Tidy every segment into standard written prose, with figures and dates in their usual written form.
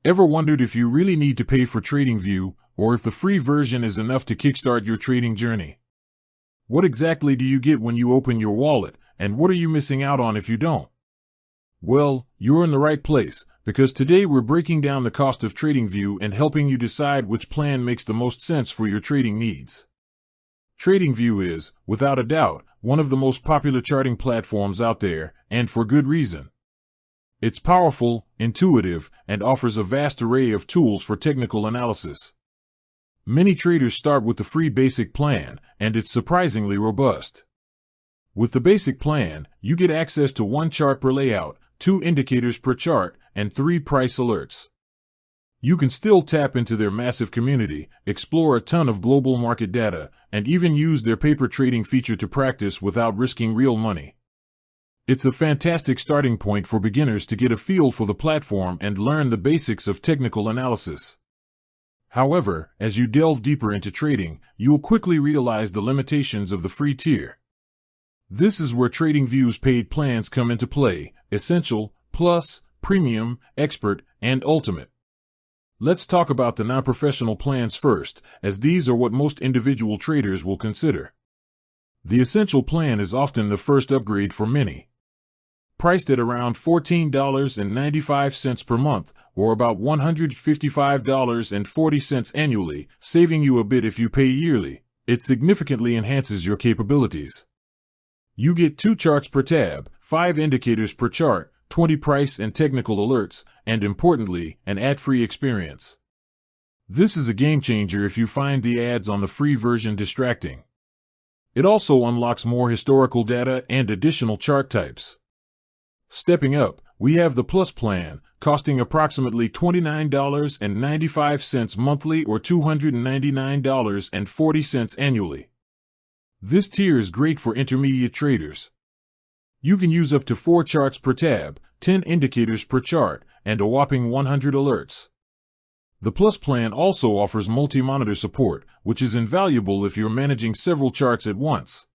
Ever wondered if you really need to pay for TradingView, or if the free version is enough to kickstart your trading journey? What exactly do you get when you open your wallet, and what are you missing out on if you don't? Well, you're in the right place, because today we're breaking down the cost of TradingView and helping you decide which plan makes the most sense for your trading needs. TradingView is, without a doubt, one of the most popular charting platforms out there, and for good reason. It's powerful, intuitive, and offers a vast array of tools for technical analysis. Many traders start with the free basic plan, and it's surprisingly robust. With the basic plan, you get access to 1 chart per layout, 2 indicators per chart, and 3 price alerts. You can still tap into their massive community, explore a ton of global market data, and even use their paper trading feature to practice without risking real money. It's a fantastic starting point for beginners to get a feel for the platform and learn the basics of technical analysis. However, as you delve deeper into trading, you'll quickly realize the limitations of the free tier. This is where TradingView's paid plans come into play: Essential, Plus, Premium, Expert, and Ultimate. Let's talk about the non-professional plans first, as these are what most individual traders will consider. The Essential plan is often the first upgrade for many. Priced at around $14.95 per month, or about $155.40 annually, saving you a bit if you pay yearly, it significantly enhances your capabilities. You get 2 charts per tab, 5 indicators per chart, 20 price and technical alerts, and importantly, an ad-free experience. This is a game changer if you find the ads on the free version distracting. It also unlocks more historical data and additional chart types. Stepping up, we have the Plus plan, costing approximately $29.95 monthly or $299.40 annually. This tier is great for intermediate traders. You can use up to 4 charts per tab, 10 indicators per chart, and a whopping 100 alerts. The Plus plan also offers multi-monitor support, which is invaluable if you're managing several charts at once.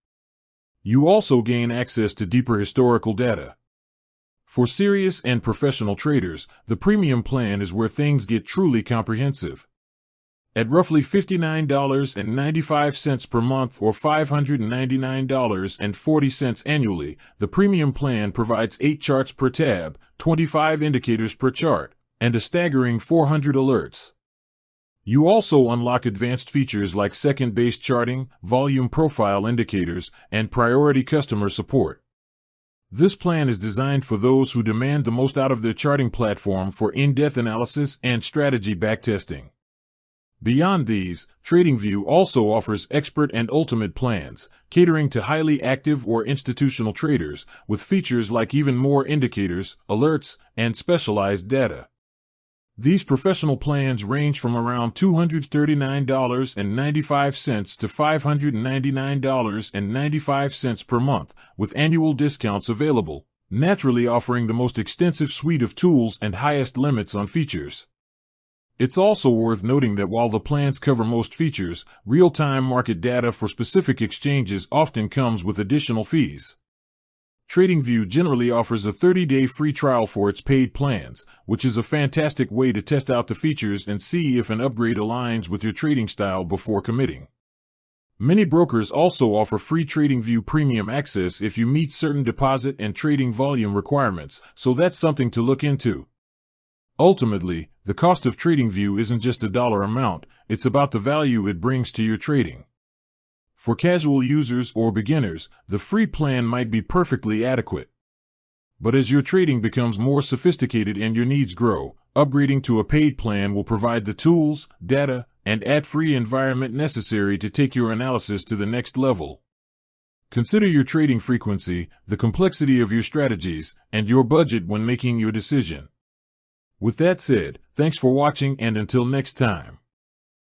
You also gain access to deeper historical data. For serious and professional traders, the Premium plan is where things get truly comprehensive. At roughly $59.95 per month or $599.40 annually, the Premium plan provides 8 charts per tab, 25 indicators per chart, and a staggering 400 alerts. You also unlock advanced features like second-based charting, volume profile indicators, and priority customer support. This plan is designed for those who demand the most out of their charting platform for in-depth analysis and strategy backtesting. Beyond these, TradingView also offers Expert and Ultimate plans, catering to highly active or institutional traders, with features like even more indicators, alerts, and specialized data. These professional plans range from around $239.95 to $599.95 per month, with annual discounts available, naturally offering the most extensive suite of tools and highest limits on features. It's also worth noting that while the plans cover most features, real-time market data for specific exchanges often comes with additional fees. TradingView generally offers a 30-day free trial for its paid plans, which is a fantastic way to test out the features and see if an upgrade aligns with your trading style before committing. Many brokers also offer free TradingView Premium access if you meet certain deposit and trading volume requirements, so that's something to look into. Ultimately, the cost of TradingView isn't just a dollar amount, it's about the value it brings to your trading. For casual users or beginners, the free plan might be perfectly adequate. But as your trading becomes more sophisticated and your needs grow, upgrading to a paid plan will provide the tools, data, and ad-free environment necessary to take your analysis to the next level. Consider your trading frequency, the complexity of your strategies, and your budget when making your decision. With that said, thanks for watching, and until next time.